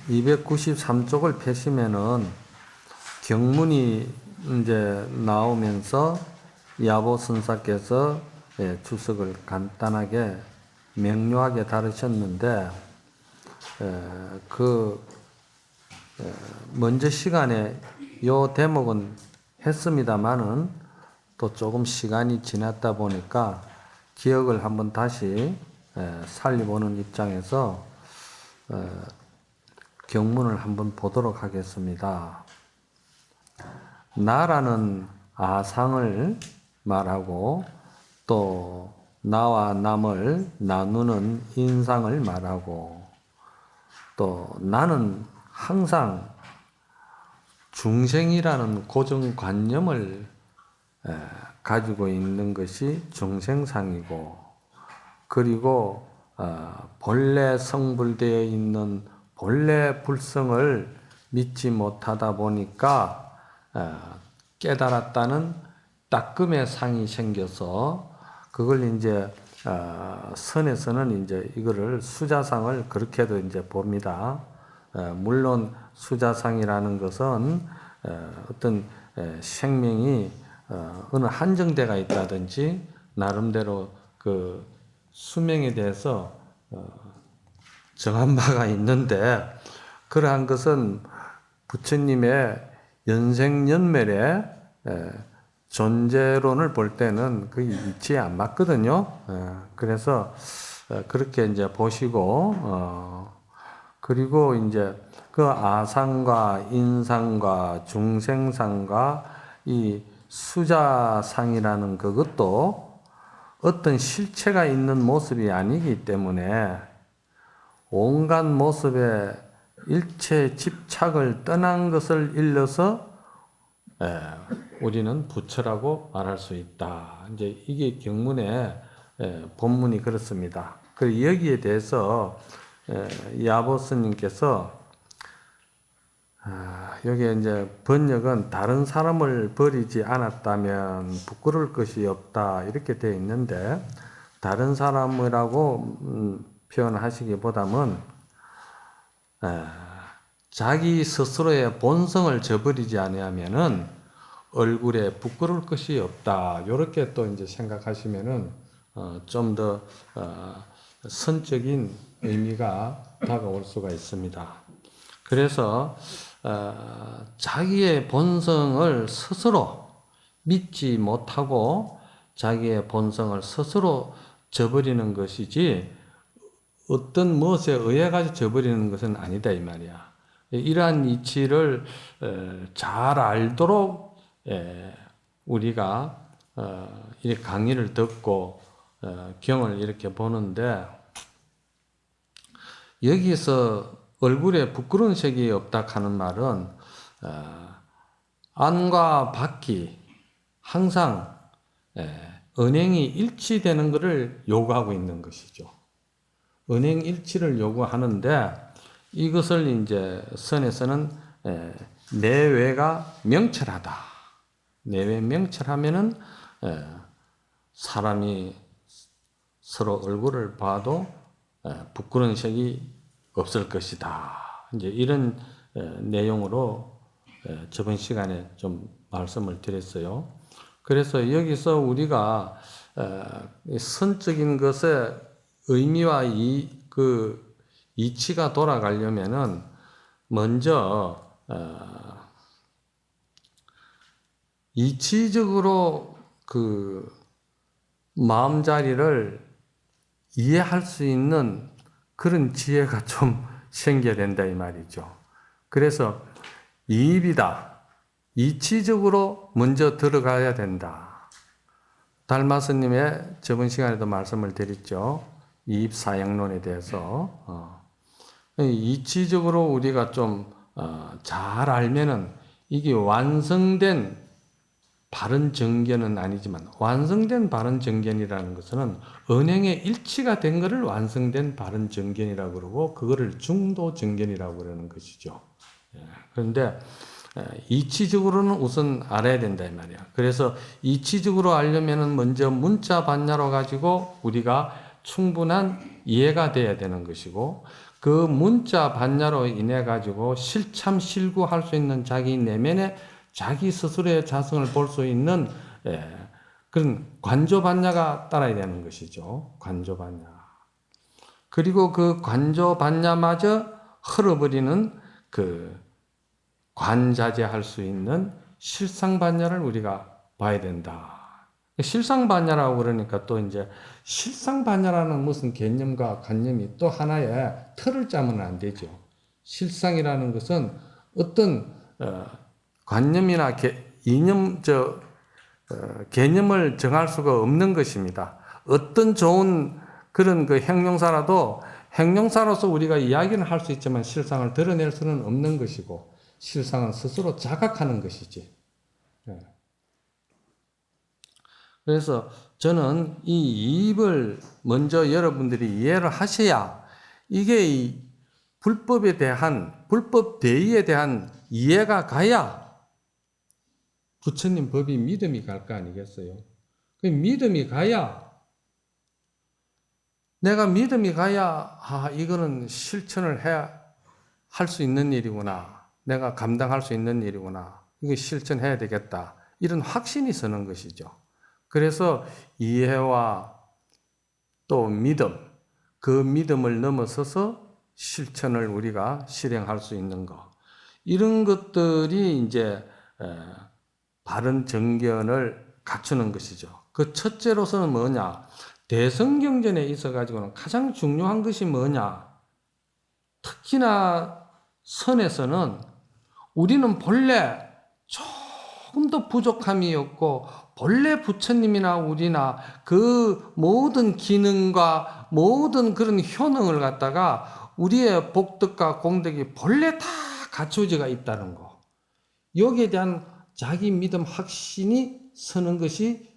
293쪽을 펴시면은 경문이 이제 나오면서 야보 선사께서 주석을 간단하게 명료하게 다루셨는데 먼저 시간에 요 대목은 했습니다만은 또 조금 시간이 지났다 보니까 기억을 한번 다시 살려보는 입장에서 경문을 한번 보도록 하겠습니다. 나라는 아상을 말하고 또 나와 남을 나누는 인상을 말하고 또 나는 항상 중생이라는 고정관념을 가지고 있는 것이 중생상이고 그리고 본래 성불되어 있는 본래 불성을 믿지 못하다 보니까 깨달았다는 따끔의 상이 생겨서 그걸 이제 선에서는 이제 이거를 수자상을 그렇게도 이제 봅니다. 물론 수자상이라는 것은 어떤 생명이 어느 한정대가 있다든지 나름대로 그 수명에 대해서 정한 바가 있는데 그러한 것은 부처님의 연생연멸의 존재론을 볼 때는 그 이치에 안 맞거든요. 그래서 그렇게 이제 보시고 그리고 이제 그 아상과 인상과 중생상과 이 수자상이라는 그것도 어떤 실체가 있는 모습이 아니기 때문에 온갖 모습에 일체 집착을 떠난 것을 일러서 우리는 부처라고 말할 수 있다. 이제 이게 경문의 본문이 그렇습니다. 그 여기에 대해서 야보 스님께서 여기에 이제 번역은 다른 사람을 버리지 않았다면 부끄러울 것이 없다 이렇게 되어 있는데 다른 사람이라고 표현하시기보다는 자기 스스로의 본성을 저버리지 아니하면은 얼굴에 부끄러울 것이 없다. 이렇게 또 이제 생각하시면은 좀 더 선적인 의미가 다가올 수가 있습니다. 그래서 자기의 본성을 스스로 믿지 못하고 자기의 본성을 스스로 저버리는 것이지 어떤 무엇에 의해 가지고 저버리는 것은 아니다 이 말이야. 이러한 이치를 잘 알도록 우리가 이렇게 강의를 듣고 경을 이렇게 보는데 여기서 얼굴에 부끄러운 색이 없다 하는 말은 안과 밖이 항상 은행이 일치되는 것을 요구하고 있는 것이죠. 은행 일치를 요구하는데 이것을 이제 선에서는 내외가 명철하다. 내외 명철하면은 사람이 서로 얼굴을 봐도 부끄러운 색이 없을 것이다. 이제 이런 내용으로 저번 시간에 좀 말씀을 드렸어요. 그래서 여기서 우리가 선적인 것의 의미와 그 이치가 돌아가려면은 먼저 이치적으로 그 마음자리를 이해할 수 있는 그런 지혜가 좀 생겨야 된다 이 말이죠. 그래서 이입이다. 이치적으로 먼저 들어가야 된다. 달마스님의 저번 시간에도 말씀을 드렸죠. 이입사양론에 대해서 이치적으로 우리가 좀 잘 알면은 이게 완성된 바른 정견은 아니지만 완성된 바른 정견이라는 것은 은행의 일치가 된 것을 완성된 바른 정견이라고 그러고 그거를 중도 정견이라고 그러는 것이죠. 그런데 이치적으로는 우선 알아야 된다 이 말이야. 그래서 이치적으로 알려면은 먼저 문자 반야로 가지고 우리가 충분한 이해가 돼야 되는 것이고 그 문자 반야로 인해 가지고 실참 실구할 수 있는 자기 내면의 자기 스스로의 자성을 볼 수 있는 그런 관조 반야가 따라야 되는 것이죠. 관조 반야. 그리고 그 관조 반야마저 흘러버리는 그 관자재할 수 있는 실상 반야를 우리가 봐야 된다. 실상 반야라고 그러니까 또 이제 실상 반야라는 무슨 개념과 관념이 또 하나의 틀을 짜면 안 되죠. 실상이라는 것은 어떤 관념이나 개념을 정할 수가 없는 것입니다. 어떤 좋은 그런 그 형용사라도 형용사로서 우리가 이야기는 할 수 있지만 실상을 드러낼 수는 없는 것이고 실상은 스스로 자각하는 것이지. 그래서 저는 이 이입을 먼저 여러분들이 이해를 하셔야 이게 이 불법에 대한, 불법 대의에 대한 이해가 가야 부처님 법이 믿음이 갈 거 아니겠어요? 그 믿음이 가야, 내가 믿음이 가야, 이거는 실천을 해야 할 수 있는 일이구나. 내가 감당할 수 있는 일이구나. 이거 실천해야 되겠다. 이런 확신이 서는 것이죠. 그래서 이해와 또 믿음, 그 믿음을 넘어서서 실천을 우리가 실행할 수 있는 것. 이런 것들이 이제 바른 정견을 갖추는 것이죠. 그 첫째로서는 뭐냐? 대성경전에 있어가지고는 가장 중요한 것이 뭐냐? 특히나 선에서는 우리는 본래 조금 더 부족함이 없고 본래 부처님이나 우리나 그 모든 기능과 모든 그런 효능을 갖다가 우리의 복덕과 공덕이 본래 다 갖춰지가 있다는 거. 여기에 대한 자기 믿음 확신이 서는 것이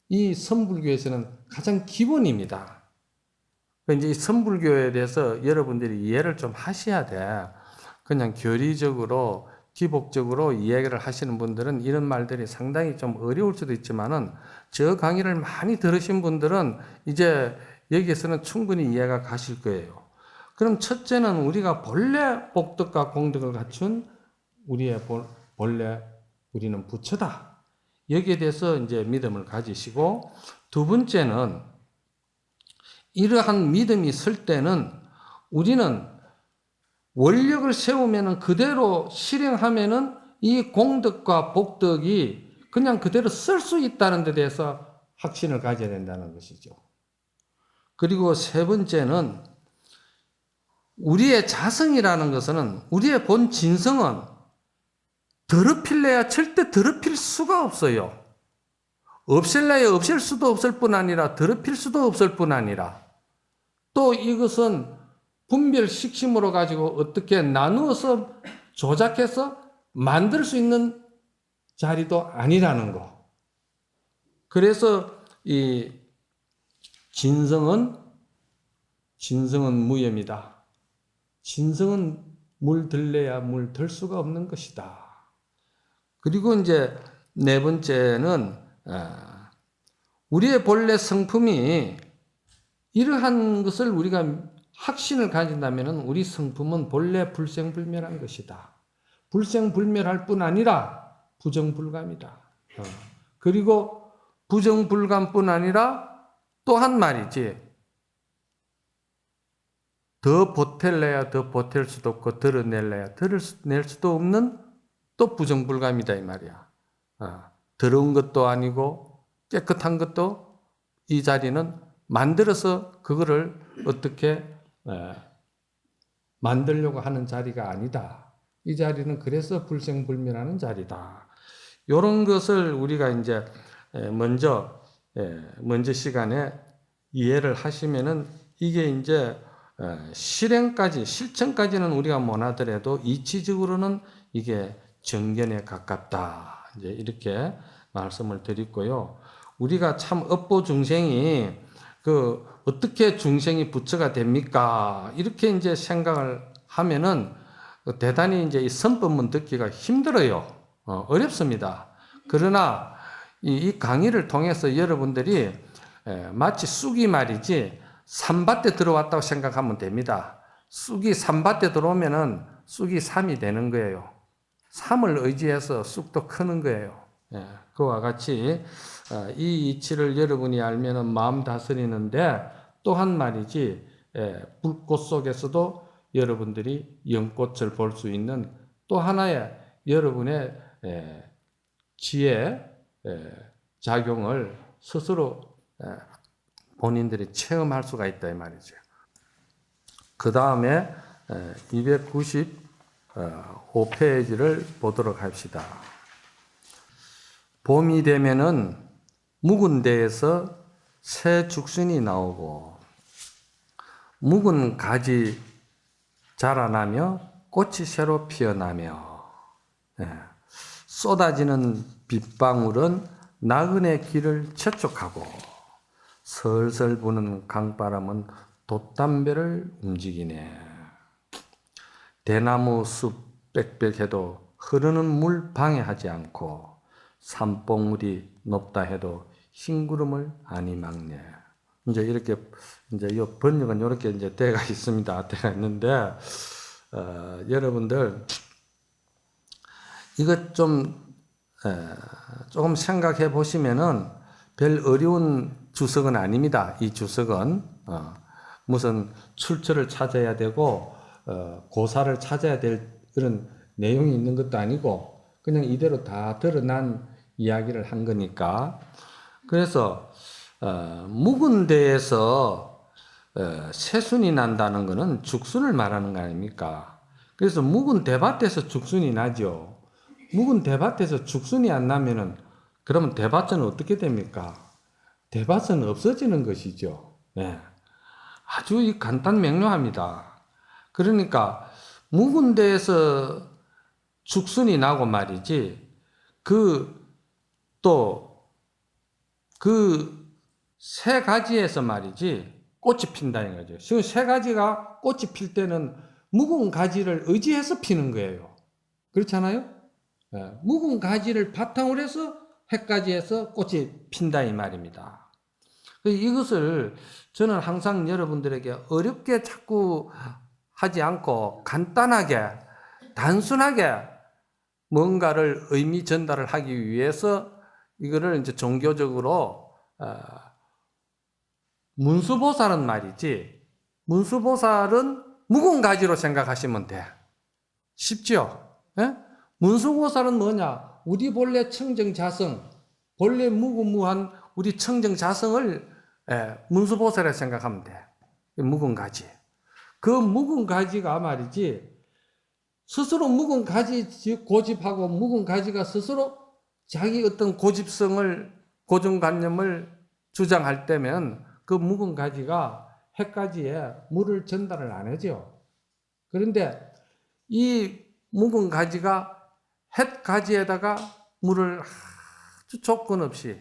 이 선불교에서는 가장 기본입니다. 이제 이 선불교에 대해서 여러분들이 이해를 좀 하셔야 돼. 그냥 교리적으로 기복적으로 이야기를 하시는 분들은 이런 말들이 상당히 좀 어려울 수도 있지만은 저 강의를 많이 들으신 분들은 이제 여기에서는 충분히 이해가 가실 거예요. 그럼 첫째는 우리가 본래 복덕과 공덕을 갖춘 우리의 본래 우리는 부처다. 여기에 대해서 이제 믿음을 가지시고 두 번째는 이러한 믿음이 설 때는 우리는 원력을 세우면은 그대로 실행하면은 이 공덕과 복덕이 그냥 그대로 쓸 수 있다는 데 대해서 확신을 가져야 된다는 것이죠. 그리고 세 번째는 우리의 자성이라는 것은 우리의 본 진성은 더럽힐래야 절대 더럽힐 수가 없어요. 없앨래야 없앨 수도 없을 뿐 아니라 더럽힐 수도 없을 뿐 아니라 또 이것은 분별 식심으로 가지고 어떻게 나누어서 조작해서 만들 수 있는 자리도 아니라는 거. 그래서 이 진성은 무염이다. 진성은 물 들래야 물 들 수가 없는 것이다. 그리고 이제 네 번째는 우리의 본래 성품이 이러한 것을 우리가 확신을 가진다면 우리 성품은 본래 불생불멸한 것이다. 불생불멸할 뿐 아니라 부정불감이다. 그리고 부정불감뿐 아니라 또 한 말이지. 더 보탤래야 더 보탤 수도 없고 덜어낼래야 덜어낼 수도 없는 또 부정불감이다 이 말이야. 더러운 것도 아니고 깨끗한 것도 이 자리는 만들어서 그거를 어떻게 만들려고 하는 자리가 아니다. 이 자리는 그래서 불생불멸하는 자리다. 이런 것을 우리가 이제 먼저 시간에 이해를 하시면은 이게 이제 실천까지는 우리가 못하더라도 이치적으로는 이게 정견에 가깝다. 이제 이렇게 말씀을 드리고요. 우리가 참 업보 중생이 어떻게 중생이 부처가 됩니까? 이렇게 이제 생각을 하면은 대단히 이제 이 선법문 듣기가 힘들어요. 어렵습니다. 그러나 이 강의를 통해서 여러분들이 마치 쑥이 말이지 산밭에 들어왔다고 생각하면 됩니다. 쑥이 산밭에 들어오면은 쑥이 3이 되는 거예요. 3을 의지해서 쑥도 크는 거예요. 예, 그와 같이 이 이치를 여러분이 알면은 마음 다스리는데 또한 말이지, 불꽃 속에서도 여러분들이 연꽃을 볼 수 있는 또 하나의 여러분의 지혜 작용을 스스로 본인들이 체험할 수가 있다 이 말이죠. 그 다음에 295페이지를 보도록 합시다. 봄이 되면은 묵은 데에서 새 죽순이 나오고 묵은 가지 자라나며 꽃이 새로 피어나며 쏟아지는 빗방울은 나그네 길을 재촉하고 설설 부는 강바람은 돛담배를 움직이네. 대나무 숲 빽빽해도 흐르는 물 방해하지 않고 산봉우리 높다 해도 흰구름을 아니 막네. 이제 이렇게 이제 이 번역은 이렇게 이제 때가 있습니다. 때가 있는데 여러분들 이것 좀 조금 생각해 보시면은 별 어려운 주석은 아닙니다. 이 주석은 무슨 출처를 찾아야 되고 고사를 찾아야 될 그런 내용이 있는 것도 아니고 그냥 이대로 다 드러난 이야기를 한 거니까. 그래서 묵은 데에서 새순이 난다는 것은 죽순을 말하는 거 아닙니까? 그래서 묵은 대밭에서 죽순이 나죠. 묵은 대밭에서 죽순이 안 나면은 그러면 대밭은 어떻게 됩니까? 대밭은 없어지는 것이죠. 네. 아주 간단 명료합니다. 그러니까 묵은 데에서 죽순이 나고 말이지, 새 가지에서 말이지 꽃이 핀다는 거죠. 지금 새 가지가 꽃이 필 때는 묵은 가지를 의지해서 피는 거예요. 그렇잖아요? 네. 묵은 가지를 바탕으로 해서 햇가지에서 꽃이 핀다 이 말입니다. 이것을 저는 항상 여러분들에게 어렵게 자꾸 하지 않고 간단하게 단순하게 뭔가를 의미 전달을 하기 위해서 이거를 이제 종교적으로 문수보살은 말이지, 문수보살은 묵은 가지로 생각하시면 돼. 쉽죠? 예? 문수보살은 뭐냐? 우리 본래 청정자성, 본래 무구무한 우리 청정자성을 문수보살에 생각하면 돼. 묵은 가지. 그 묵은 가지가 말이지, 스스로 묵은 가지 고집하고 묵은 가지가 스스로 자기 어떤 고집성을, 고정관념을 주장할 때면 그 묵은 가지가 햇가지에 물을 전달을 안 하죠. 그런데 이 묵은 가지가 햇가지에다가 물을 아주 조건 없이,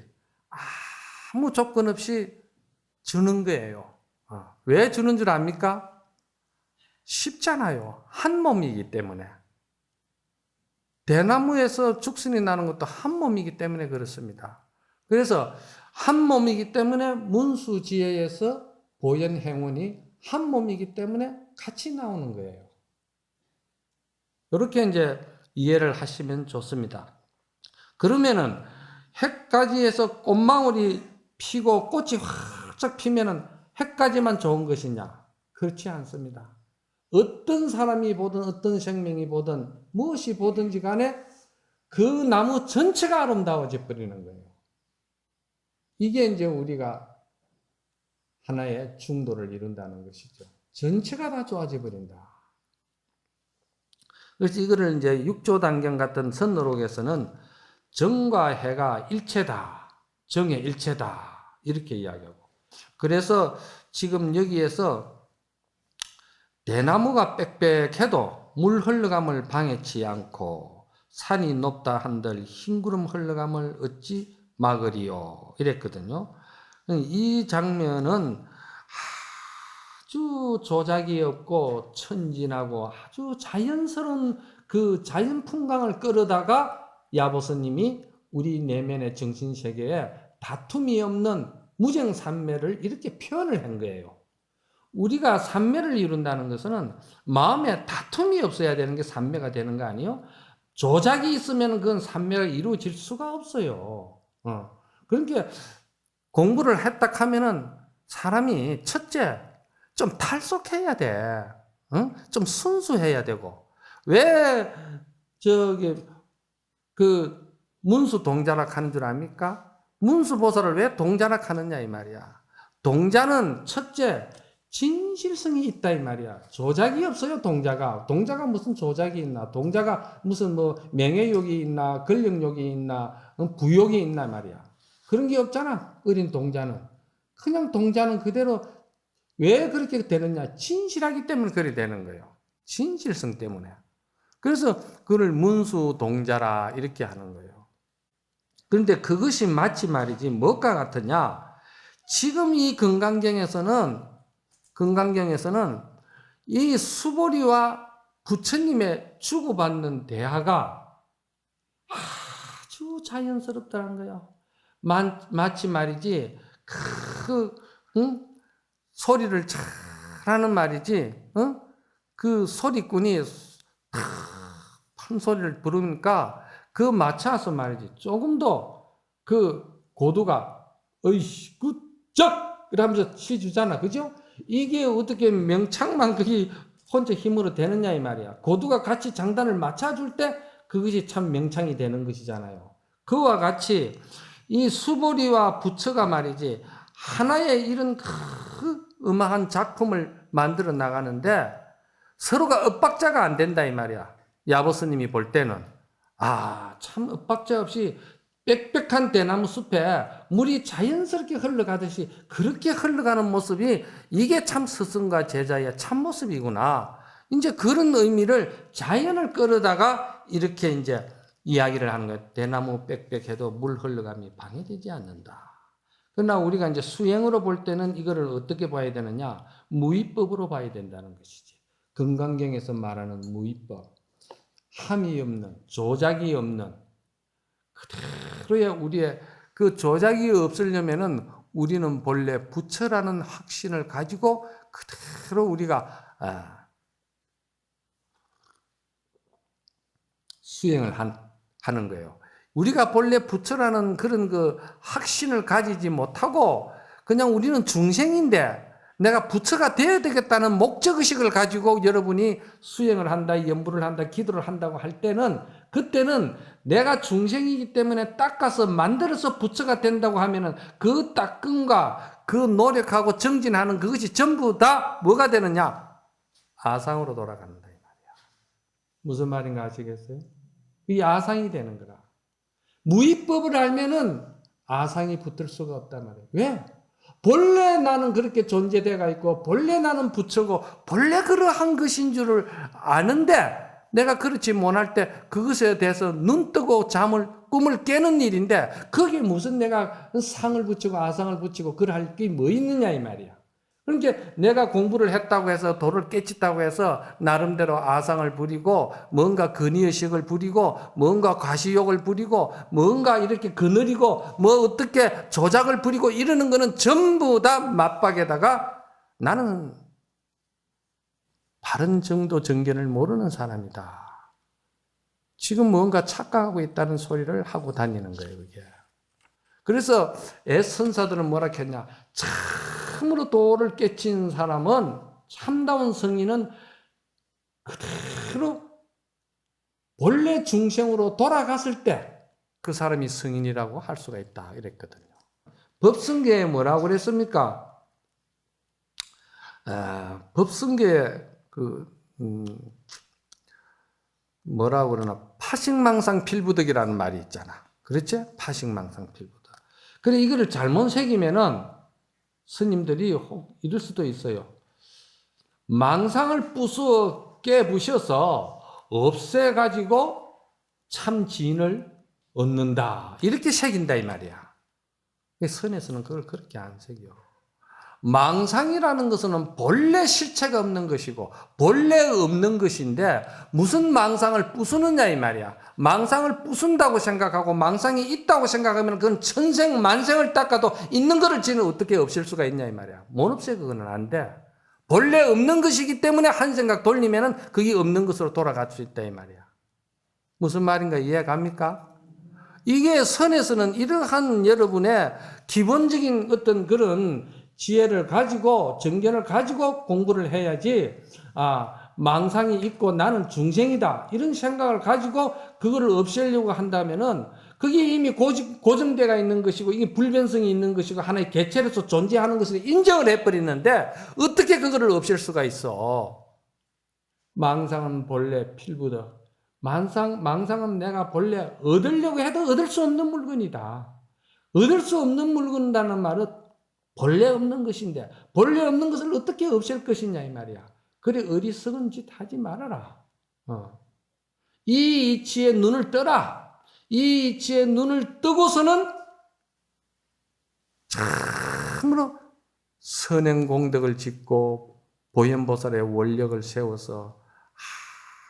아무 조건 없이 주는 거예요. 왜 주는 줄 압니까? 쉽잖아요. 한 몸이기 때문에. 대나무에서 죽순이 나는 것도 한 몸이기 때문에 그렇습니다. 그래서 한 몸이기 때문에 문수지혜에서 보현행운이 한 몸이기 때문에 같이 나오는 거예요. 이렇게 이제 이해를 하시면 좋습니다. 그러면은 햇가지에서 꽃망울이 피고 꽃이 활짝 피면은 햇가지만 좋은 것이냐? 그렇지 않습니다. 어떤 사람이 보든 어떤 생명이 보든 무엇이 보든지 간에 그 나무 전체가 아름다워져 버리는 거예요. 이게 이제 우리가 하나의 중도를 이룬다는 것이죠. 전체가 다 좋아져 버린다. 그래서 이거를 이제 육조단경 같은 선노록에서는 정과 해가 일체다. 정의 일체다. 이렇게 이야기하고. 그래서 지금 여기에서 대나무가 빽빽해도 물 흘러감을 방해치 않고 산이 높다 한들 흰구름 흘러감을 어찌 막으리요. 이랬거든요. 이 장면은 아주 조작이 없고 천진하고 아주 자연스러운 그 자연 풍광을 끌어다가 야보스님이 우리 내면의 정신세계에 다툼이 없는 무정산매를 이렇게 표현을 한 거예요. 우리가 삼매를 이룬다는 것은 마음에 다툼이 없어야 되는 게 삼매가 되는 거 아니에요? 조작이 있으면 그건 삼매가 이루어질 수가 없어요. 그러니까 공부를 했다 하면은 사람이 첫째 좀 탈속해야 돼. 좀 순수해야 되고. 왜 그 문수 동자락 하는 줄 압니까? 문수보살을 왜 동자락 하느냐 이 말이야. 동자는 첫째 진실성이 있다 이 말이야. 조작이 없어요. 동자가 무슨 조작이 있나? 동자가 무슨 뭐 명예욕이 있나? 권력욕이 있나? 부욕이 있나 말이야. 그런 게 없잖아. 어린 동자는. 그냥 동자는 그대로 왜 그렇게 되느냐? 진실하기 때문에 그렇게 되는 거예요. 진실성 때문에. 그래서 그걸 문수동자라 이렇게 하는 거예요. 그런데 그것이 마치 말이지 뭐가 같으냐? 지금 이 금강경에서는 이 수보리와 부처님의 주고받는 대화가 아주 자연스럽다는 거예요. 마치 말이지 소리를 잘하는 말이지 그 소리꾼이 판 소리를 부르니까 그 맞춰서 말이지 조금 더 그 고두가 어이씨 굿쩍 이러면서 치주잖아. 그죠? 이게 어떻게 명창만 그게 혼자 힘으로 되느냐 이 말이야. 고두가 같이 장단을 맞춰줄 때 그것이 참 명창이 되는 것이잖아요. 그와 같이 이 수보리와 부처가 말이지 하나의 이런 음악한 작품을 만들어 나가는데 서로가 엇박자가 안 된다 이 말이야. 야보스님이 볼 때는 참 엇박자 없이 빽빽한 대나무 숲에 물이 자연스럽게 흘러가듯이 그렇게 흘러가는 모습이 이게 참 스승과 제자의 참 모습이구나. 이제 그런 의미를 자연을 끌어다가 이렇게 이제 이야기를 하는 거예요. 대나무 빽빽해도 물 흘러감이 방해되지 않는다. 그러나 우리가 이제 수행으로 볼 때는 이거를 어떻게 봐야 되느냐? 무위법으로 봐야 된다는 것이지. 금강경에서 말하는 무위법. 함이 없는, 조작이 없는, 그대로의 우리의 그 조작이 없으려면은 우리는 본래 부처라는 확신을 가지고 그대로 우리가 수행을 하는 거예요. 우리가 본래 부처라는 그런 그 확신을 가지지 못하고 그냥 우리는 중생인데 내가 부처가 되어야 되겠다는 목적의식을 가지고 여러분이 수행을 한다, 연부를 한다, 기도를 한다고 할 때는 그때는 내가 중생이기 때문에 닦아서 만들어서 부처가 된다고 하면은 그 닦음과 그 노력하고 정진하는 그것이 전부 다 뭐가 되느냐? 아상으로 돌아간다 이 말이야. 무슨 말인가 아시겠어요? 이 아상이 되는 거라. 무위법을 알면은 아상이 붙을 수가 없단 말이에요. 왜? 본래 나는 그렇게 존재되가 있고 본래 나는 부처고 본래 그러한 것인 줄을 아는데 내가 그렇지 못할 때 그것에 대해서 눈 뜨고 꿈을 깨는 일인데 거기에 무슨 내가 상을 붙이고 아상을 붙이고 그럴 게 뭐 있느냐 이 말이야. 그러니까 내가 공부를 했다고 해서 도를 깨쳤다고 해서 나름대로 아상을 부리고 뭔가 근위의식을 부리고 뭔가 과시욕을 부리고 뭔가 이렇게 거느리고 뭐 어떻게 조작을 부리고 이러는 거는 전부 다 맞박에다가 나는 바른 정도 정견을 모르는 사람이다. 지금 뭔가 착각하고 있다는 소리를 하고 다니는 거예요, 그게. 그래서 애선사들은 뭐라 했냐? 참으로 도를 깨친 사람은 참다운 성인은 그대로 본래 중생으로 돌아갔을 때 그 사람이 성인이라고 할 수가 있다 이랬거든요. 법성계에 뭐라고 그랬습니까? 법성계에 뭐라고 그러나 파식망상 필부덕이라는 말이 있잖아. 그렇지? 파식망상 필부덕. 그래 이거를 잘못 새기면은 스님들이 이럴 수도 있어요. 망상을 부수어 깨부셔서 없애가지고 참 지인을 얻는다. 이렇게 새긴다 이 말이야. 선에서는 그걸 그렇게 안 새겨. 망상이라는 것은 본래 실체가 없는 것이고 본래 없는 것인데 무슨 망상을 부수느냐 이 말이야. 망상을 부순다고 생각하고 망상이 있다고 생각하면 그건 천생 만생을 닦아도 있는 거를 지는 어떻게 없앨 수가 있냐 이 말이야. 못 없애 그거는 안 돼. 본래 없는 것이기 때문에 한 생각 돌리면은 그게 없는 것으로 돌아갈 수 있다 이 말이야. 무슨 말인가 이해갑니까? 이게 선에서는 이러한 여러분의 기본적인 어떤 그런 지혜를 가지고 정견을 가지고 공부를 해야지 망상이 있고 나는 중생이다 이런 생각을 가지고 그거를 없애려고 한다면은 그게 이미 고정되어 있는 것이고 이게 불변성이 있는 것이고 하나의 개체로서 존재하는 것을 인정을 해버리는데 어떻게 그거를 없앨 수가 있어? 망상은 본래 필부다. 망상은 내가 본래 얻으려고 해도 얻을 수 없는 물건이다. 얻을 수 없는 물건이라는 말은 본래 없는 것인데 본래 없는 것을 어떻게 없앨 것이냐 이 말이야. 그래 어리석은 짓 하지 말아라. 이 이치에 눈을 떠라. 이 이치에 눈을 뜨고서는 참으로 선행공덕을 짓고 보현보살의 원력을 세워서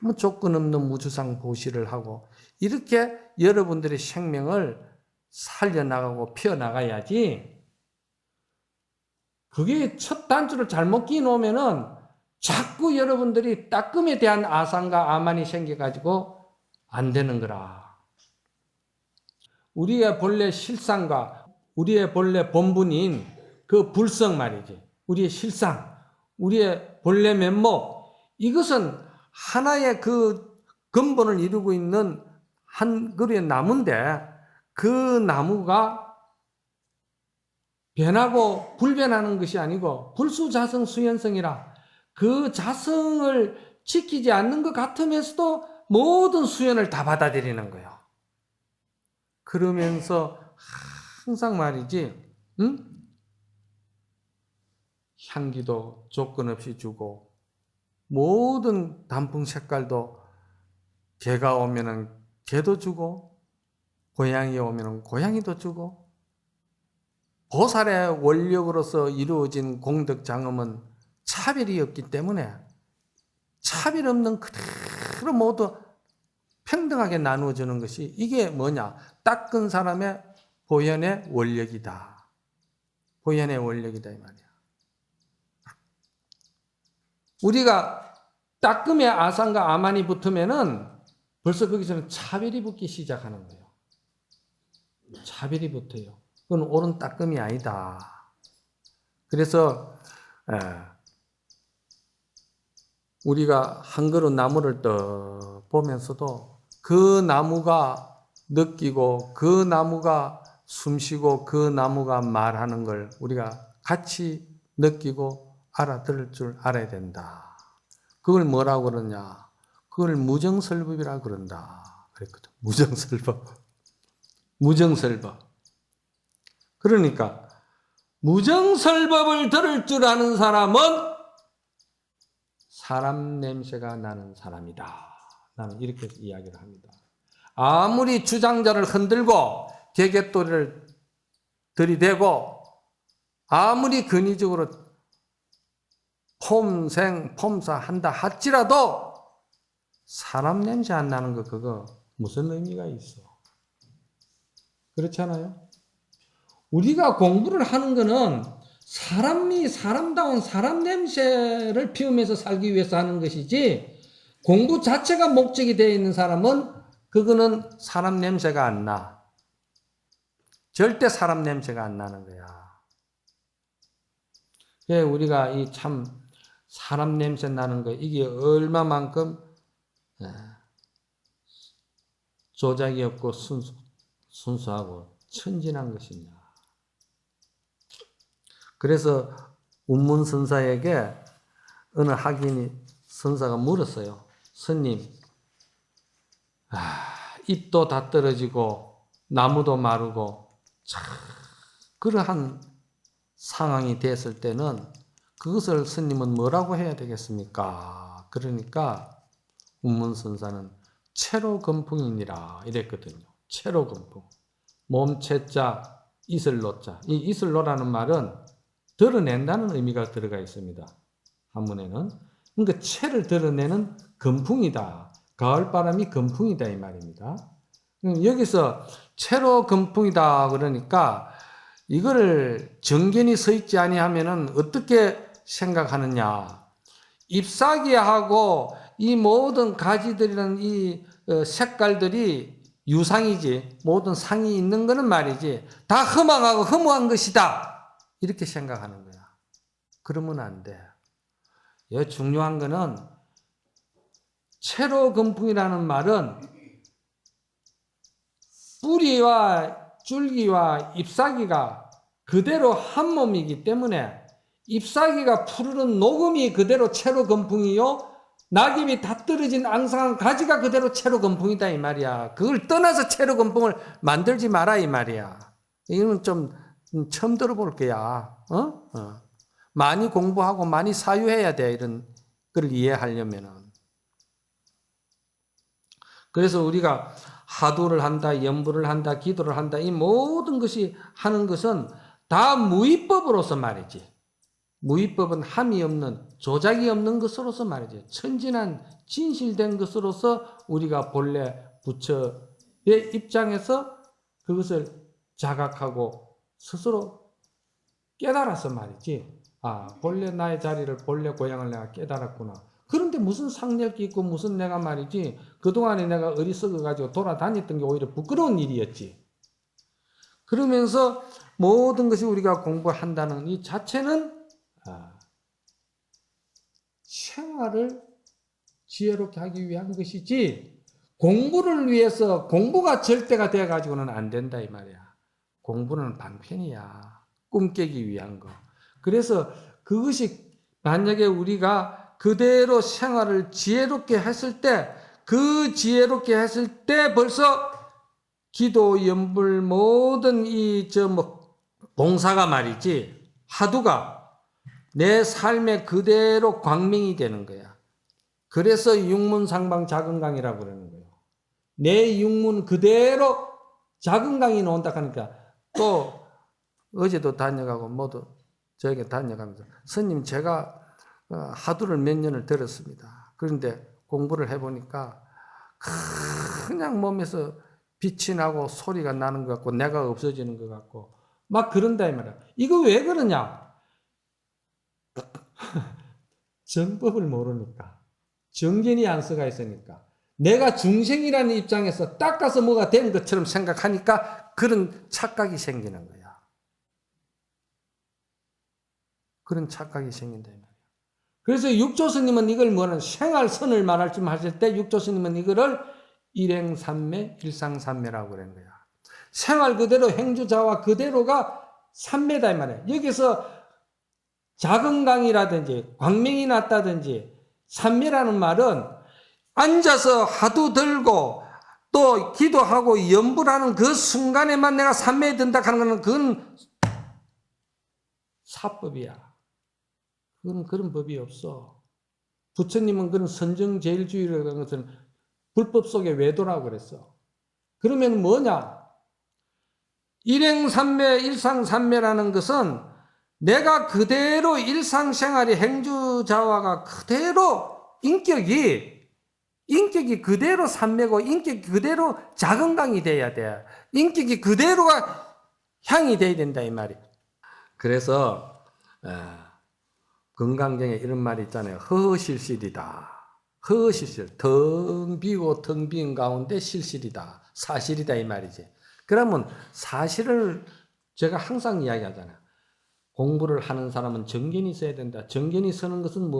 아무 조건 없는 무주상 보시를 하고 이렇게 여러분들의 생명을 살려나가고 피어나가야지. 그게 첫 단추를 잘못 끼놓으면은 자꾸 여러분들이 따끔에 대한 아상과 아만이 생겨가지고 안 되는 거라. 우리의 본래 실상과 우리의 본래 본분인 그 불성 말이지. 우리의 실상, 우리의 본래 면목, 이것은 하나의 그 근본을 이루고 있는 한 그루의 나무인데 그 나무가 변하고 불변하는 것이 아니고 불수자성 수연성이라 그 자성을 지키지 않는 것 같으면서도 모든 수연을 다 받아들이는 거예요. 그러면서 항상 말이지, 향기도 조건 없이 주고 모든 단풍 색깔도 개가 오면은 개도 주고 고양이 오면은 고양이도 주고 보살의 원력으로서 이루어진 공덕 장엄은 차별이 없기 때문에 차별 없는 그대로 모두 평등하게 나누어주는 것이 이게 뭐냐? 닦은 사람의 보현의 원력이다. 보현의 원력이다 이 말이야. 우리가 따끔의 아상과 아만이 붙으면은 벌써 거기서는 차별이 붙기 시작하는 거예요. 차별이 붙어요. 그건 옳은 따끔이 아니다. 그래서 우리가 한 그루 나무를 떠 보면서도 그 나무가 느끼고 그 나무가 숨쉬고 그 나무가 말하는 걸 우리가 같이 느끼고 알아들을 줄 알아야 된다. 그걸 뭐라고 그러냐? 그걸 무정설법이라고 그런다. 그랬거든. 무정설법. 무정설법. 그러니까 무정설법을 들을 줄 아는 사람은 사람 냄새가 나는 사람이다. 나는 이렇게 이야기를 합니다. 아무리 주장자를 흔들고 개갯도리를 들이대고 아무리 근위적으로 폼사한다 할지라도 사람 냄새 안 나는 거 그거 무슨 의미가 있어? 그렇잖아요? 우리가 공부를 하는 거는 사람이 사람다운 사람 냄새를 피우면서 살기 위해서 하는 것이지 공부 자체가 목적이 되어 있는 사람은 그거는 사람 냄새가 안 나. 절대 사람 냄새가 안 나는 거야. 우리가 이 참 사람 냄새 나는 거 이게 얼마만큼 조작이 없고 순수하고 천진한 것이냐. 그래서 운문선사에게 어느 학인이 선사가 물었어요. 스님, 잎도 다 떨어지고 나무도 마르고 그러한 상황이 됐을 때는 그것을 스님은 뭐라고 해야 되겠습니까? 그러니까 운문선사는 체로건풍이니라 이랬거든요. 체로건풍. 몸체자, 이슬로자. 이 이슬로라는 말은 드러낸다는 의미가 들어가 있습니다. 한문에는. 그러니까 체를 드러내는 건풍이다. 가을바람이 건풍이다 이 말입니다. 여기서 체로 건풍이다 그러니까 이거를 정견이 서 있지 아니하면은 어떻게 생각하느냐? 잎사귀하고 이 모든 가지들이라는 이 색깔들이 유상이지, 모든 상이 있는 거는 말이지, 다 허망하고 허무한 것이다. 이렇게 생각하는 거야. 그러면 안 돼. 중요한 거는 채로건풍이라는 말은 뿌리와 줄기와 잎사귀가 그대로 한 몸이기 때문에 잎사귀가 푸르른 녹음이 그대로 채로건풍이요, 낙엽이 다 떨어진 앙상한 가지가 그대로 채로건풍이다 이 말이야. 그걸 떠나서 채로건풍을 만들지 마라 이 말이야. 이건 좀 처음 들어볼 거야. 많이 공부하고 많이 사유해야 돼, 이런 걸 이해하려면은. 그래서 우리가 하도를 한다, 연부를 한다, 기도를 한다, 이 모든 것이 하는 것은 다 무위법으로서 말이지. 무위법은 함이 없는, 조작이 없는 것으로서 말이지. 천진한, 진실된 것으로서 우리가 본래 부처의 입장에서 그것을 자각하고 스스로 깨달아서 말이지. 본래 나의 자리를, 본래 고향을 내가 깨달았구나. 그런데 무슨 상렬기 있고 무슨 내가 말이지, 그동안에 내가 어리석어가지고 돌아다녔던 게 오히려 부끄러운 일이었지. 그러면서 모든 것이 우리가 공부한다는 이 자체는 생활을 지혜롭게 하기 위한 것이지, 공부를 위해서 공부가 절대가 되어가지고는 안 된다 이 말이야. 공부는 방편이야. 꿈 깨기 위한 거. 그래서 그것이 만약에 우리가 그대로 생활을 지혜롭게 했을 때, 그 지혜롭게 했을 때 벌써 기도, 연불, 모든 봉사가 말이지, 하두가 내 삶에 그대로 광명이 되는 거야. 그래서 육문상방 작은강이라고 그러는 거예요. 내 육문 그대로 작은강이 나온다 하니까, 또 어제도 다녀가고 모두 저에게 다녀가면서, 스님 제가 하두를 몇 년을 들었습니다. 그런데 공부를 해보니까 그냥 몸에서 빛이 나고 소리가 나는 것 같고 내가 없어지는 것 같고 막 그런다 이 말이야. 이거 왜 그러냐? 정법을 모르니까, 정견이 안서가 있으니까, 내가 중생이라는 입장에서 닦아서 뭐가 된 것처럼 생각하니까 그런 착각이 생기는 거야. 그런 착각이 생긴다 이 말이야. 그래서 육조스님은 이걸 뭐는 생활선을 말할 좀 하실 때, 육조스님은 이거를 일행삼매, 일상삼매라고 그러는 거야. 생활 그대로, 행주자와 그대로가 삼매다 이 말이야. 여기서 작은 강이라든지 광명이 났다든지 삼매라는 말은 앉아서 하도 들고 또 기도하고 연불하는 그 순간에만 내가 삼매에 든다 하는 것은 그건 사법이야. 그건 그런 법이 없어. 부처님은 그런 선정제일주의라는 것은 불법 속의 외도라고 그랬어. 그러면 뭐냐? 일행삼매, 일상삼매라는 것은 내가 그대로 일상생활의 행주자와가 그대로 인격이 그대로 삼매고 인격이 그대로 작은 강이 돼야 돼. 인격이 그대로가 향이 돼야 된다 이 말이. 그래서 건강경에 이런 말이 있잖아요. 허허실실이다. 허허실실. 텅 비고 텅 빈 가운데 실실이다. 사실이다 이 말이지. 그러면 사실을 제가 항상 이야기하잖아요. 공부를 하는 사람은 정견이 있어야 된다. 정견이 서는 것은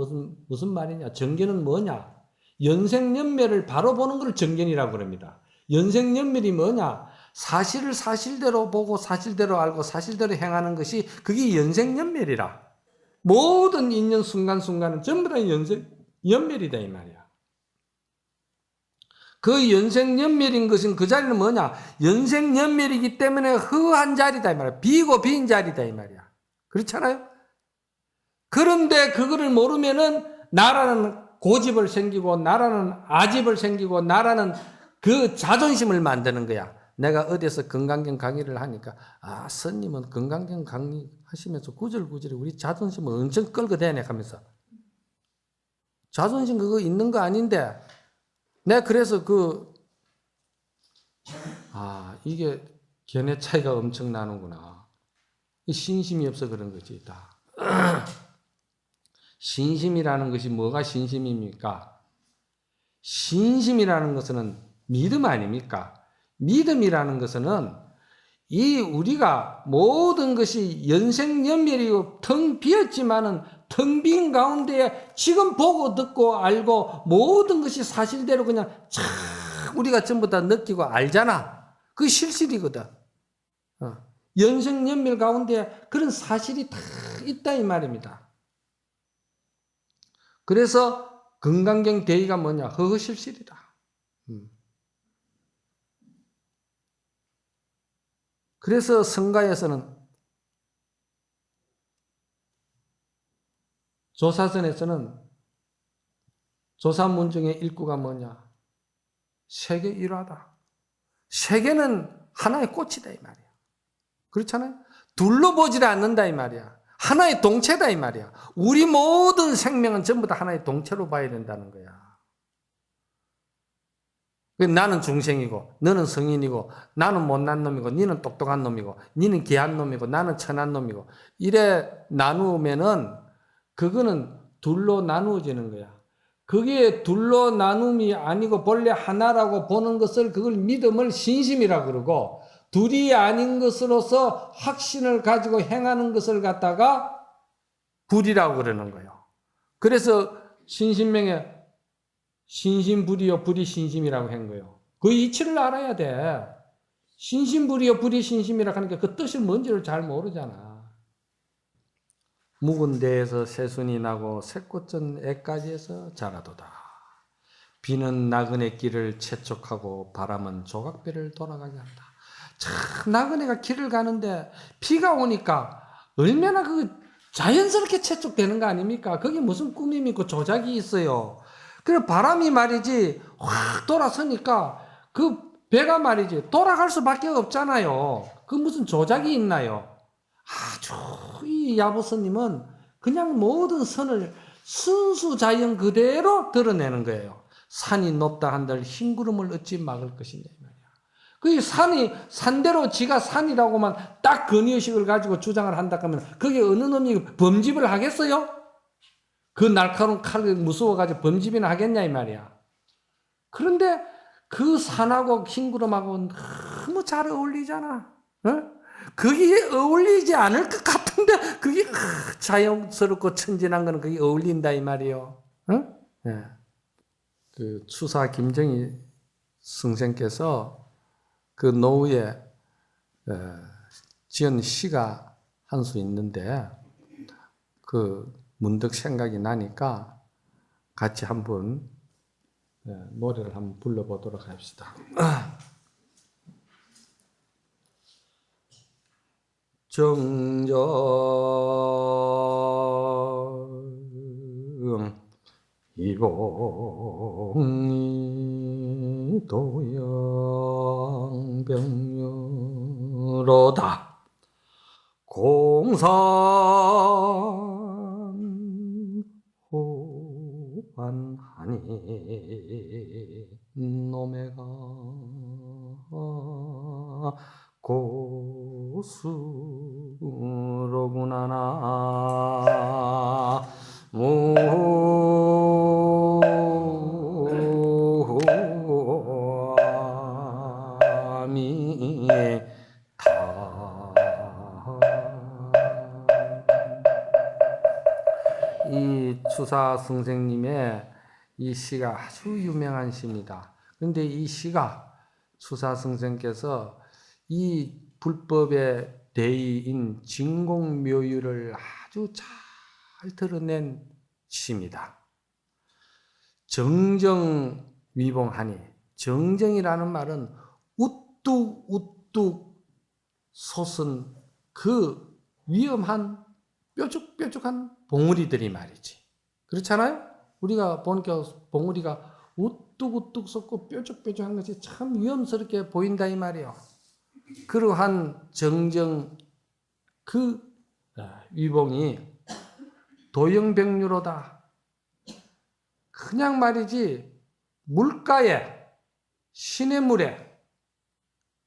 무슨 말이냐? 정견은 뭐냐? 연생연멸을 바로 보는 걸 정견이라고 그럽니다. 연생연멸이 뭐냐? 사실을 사실대로 보고 사실대로 알고 사실대로 행하는 것이 그게 연생연멸이라. 모든 있는 순간순간은 전부 다 연생연멸이다 이 말이야. 그 연생연멸인 것은 그 자리는 뭐냐? 연생연멸이기 때문에 허한 자리다 이 말이야. 비고 빈 자리다 이 말이야. 그렇잖아요? 그런데 그거를 모르면은 나라는 고집을 생기고 나라는 아집을 생기고 나라는 그 자존심을 만드는 거야. 내가 어디서 건강경 강의를 하니까 스님은 건강경 강의 하시면서 구절구절에 우리 자존심을 엄청 끌고 다니네 하면서, 자존심 그거 있는 거 아닌데 내가 그래서 이게 견해 차이가 엄청 나는구나. 신심이 없어 그런 거지 다. 신심이라는 것이 뭐가 신심입니까? 신심이라는 것은 믿음 아닙니까? 믿음이라는 것은 이 우리가 모든 것이 연생연멸이고 텅 비었지만은 텅 빈 가운데에 지금 보고 듣고 알고 모든 것이 사실대로 그냥 참 우리가 전부 다 느끼고 알잖아. 그게 실실이거든. 연생연멸 가운데 그런 사실이 다 있다 이 말입니다. 그래서 금강경 대의가 뭐냐? 허허실실이다. 그래서 성가에서는 조사선에서는 조사문중의 일구가 뭐냐? 세계 일화다. 세계는 하나의 꽃이다 이 말이야. 그렇잖아요? 둘로 보질 않는다 이 말이야. 하나의 동체다 이 말이야. 우리 모든 생명은 전부 다 하나의 동체로 봐야 된다는 거야. 나는 중생이고 너는 성인이고 나는 못난 놈이고 너는 똑똑한 놈이고 너는 귀한 놈이고 나는 천한 놈이고 이래 나누면은 그거는 둘로 나누어지는 거야. 그게 둘로 나눔이 아니고 본래 하나라고 보는 것을 그걸 믿음을 신심이라고 그러고 둘이 아닌 것으로서 확신을 가지고 행하는 것을 갖다가 불이라고 그러는 거예요. 그래서 신신명에 신신불이요 불이 신심이라고 한 거예요. 그 이치를 알아야 돼. 신신불이요 불이 신심이라고 하니까 그 뜻이 뭔지를 잘 모르잖아. 묵은 데에서 새순이 나고 새꽃은 애까지에서 자라도다. 비는 나그네 길을 채촉하고 바람은 조각배를 돌아가게 한다. 참 나그네가 길을 가는데 비가 오니까 얼마나 그 자연스럽게 채촉되는 거 아닙니까? 그게 무슨 꾸밈이 있고 조작이 있어요. 그래 바람이 말이지 확 돌아서니까 그 배가 말이지 돌아갈 수밖에 없잖아요. 그 무슨 조작이 있나요? 아주 이 야부스님은 그냥 모든 선을 순수 자연 그대로 드러내는 거예요. 산이 높다 한들 흰 구름을 어찌 막을 것이냐 말이야. 그 산이 산대로 지가 산이라고만 딱 근위의식을 가지고 주장을 한다 하면 그게 어느 놈이 범집을 하겠어요? 그 날카로운 칼을 무서워가지고 범집이나 하겠냐 이 말이야. 그런데 그 산하고 흰 구름하고 너무 잘 어울리잖아. 어? 그게 어울리지 않을 것 같은데 그게 자연스럽고 천진한 거는 그게 어울린다 이 말이요. 응? 네. 그 추사 김정희 선생께서 그 노후에 지은 시가 한 수 있는데 그 문득 생각이 나니까 같이 한번 노래를 한번 불러보도록 합시다. 정정 이봉이 도양병유로다 공산 호반하니 노매가 고수로구나 나 이 추사 선생님의 이 시가 아주 유명한 시입니다. 그런데 이 시가 추사 선생께서 이 불법의 대의인 진공묘유를 아주 잘 드러낸 시입니다. 정정위봉하니 정정이라는 말은 우뚝우뚝 솟은 그 위험한 뾰족뾰족한 봉우리들이 말이지. 그렇잖아요? 우리가 보니까 봉우리가 우뚝우뚝 솟고 뾰족뾰족한 것이 참 위험스럽게 보인다 이 말이에요. 그러한 정정 그 위봉이 도영병유로다. 그냥 말이지 물가에 시냇물에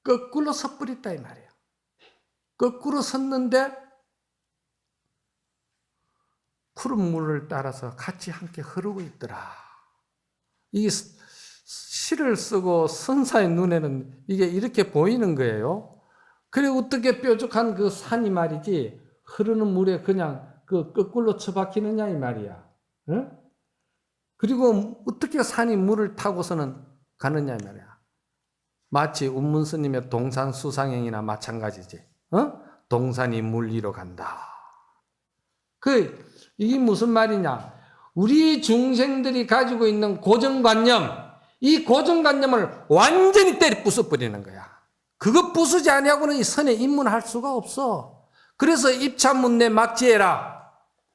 거꾸로 섣부렸다 이 말이에요. 거꾸로 섰는데 푸른 물을 따라서 같이 함께 흐르고 있더라. 이게 시를 쓰고 선사의 눈에는 이게 이렇게 보이는 거예요. 그래 어떻게 뾰족한 그 산이 말이지 흐르는 물에 그냥 그 거꾸로 처박히느냐 이 말이야. 응? 그리고 어떻게 산이 물을 타고서는 가느냐 이 말이야. 마치 운문스님의 동산 수상행이나 마찬가지지. 동산이 물 위로 간다. 이게 무슨 말이냐? 우리 중생들이 가지고 있는 고정관념, 이 고정관념을 완전히 때려 부숴버리는 거야. 그거 부수지 아니하고는 이 선에 입문할 수가 없어. 그래서 입참문내 막지해라.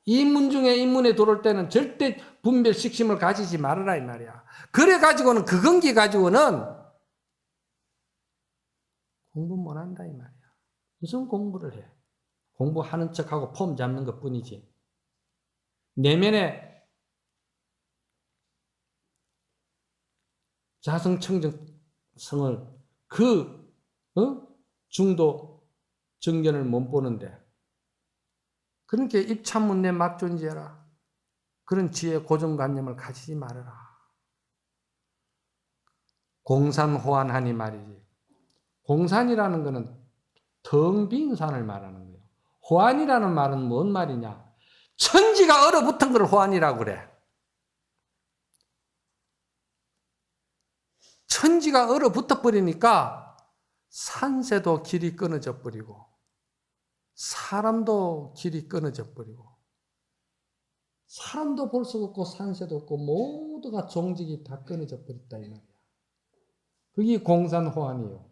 이 문 중에 입문에 들어올 때는 절대 분별 식심을 가지지 말아라 이 말이야. 그래 가지고는 그 근기 가지고는 공부 못한다 이 말이야. 무슨 공부를 해? 공부하는 척하고 폼 잡는 것뿐이지. 내면에 자성청정성을 중도 정견을 못 보는데 그러니까 입참문내 막존지해라. 그런 지혜 고정관념을 가지지 말아라. 공산호안하니 말이지. 공산이라는 것은 텅 빈 산을 말하는 거예요. 호안이라는 말은 뭔 말이냐? 천지가 얼어붙은 걸 호안이라고 그래. 천지가 얼어붙어 버리니까 산새도 길이 끊어져 버리고 사람도 길이 끊어져 버리고 사람도 볼 수 없고 산새도 없고 모두가 종직이 다 끊어져 버렸다 이 말이야. 그게 공산호안이에요.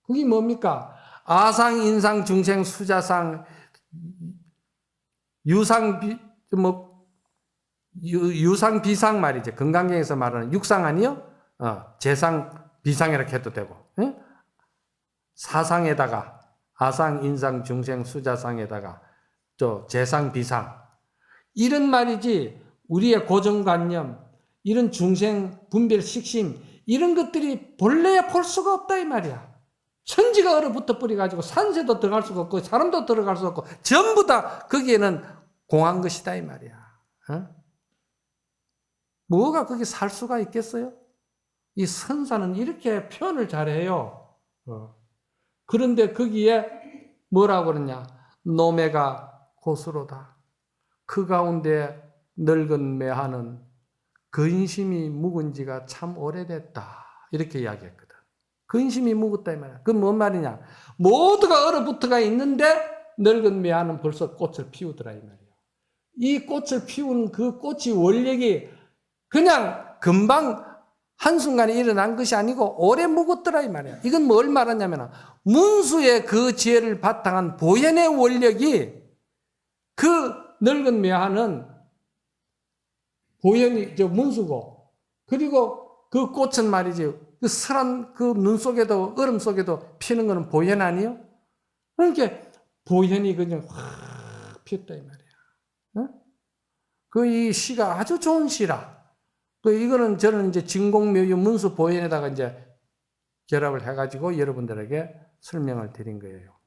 그게 뭡니까? 아상, 인상, 중생, 수자상, 유상, 비상 말이죠. 건강경에서 말하는 육상 아니요? 재상, 비상 이렇게 해도 되고. 응? 사상에다가 아상, 인상, 중생, 수자상에다가 또 재상, 비상 이런 말이지. 우리의 고정관념, 이런 중생 분별 식심 이런 것들이 본래야 볼 수가 없다 이 말이야. 천지가 얼어붙어 버려가지고 산새도 들어갈 수가 없고 사람도 들어갈 수 없고 전부 다 거기에는 공한 것이다 이 말이야. 뭐가 거기 살 수가 있겠어요? 이 선사는 이렇게 표현을 잘해요. 그런데 거기에 뭐라고 그러냐? 노매가 고수로다. 그 가운데 늙은 매하는 근심이 묵은 지가 참 오래됐다. 이렇게 이야기했거든. 근심이 묵었다 이 말이야. 그건 뭔 말이냐? 모두가 얼어붙어가 있는데 늙은 매하는 벌써 꽃을 피우더라 이 말이야. 이 꽃을 피우는 그 꽃이 원력이 그냥 금방 한순간에 일어난 것이 아니고 오래 묵었더라 이 말이야. 이건 뭘 말하냐면 문수의 그 지혜를 바탕한 보현의 원력이 그 늙은 매하는 보현이 문수고 그리고 그 꽃은 말이지 그 설한 그 눈 속에도 얼음 속에도 피는 거는 보현 아니요? 그러니까 보현이 그냥 확 피었다 이 말이야. 그 이 시가 아주 좋은 시라. 그 이거는 저는 이제 진공묘유 문수 보현에다가 이제 결합을 해가지고 여러분들에게 설명을 드린 거예요.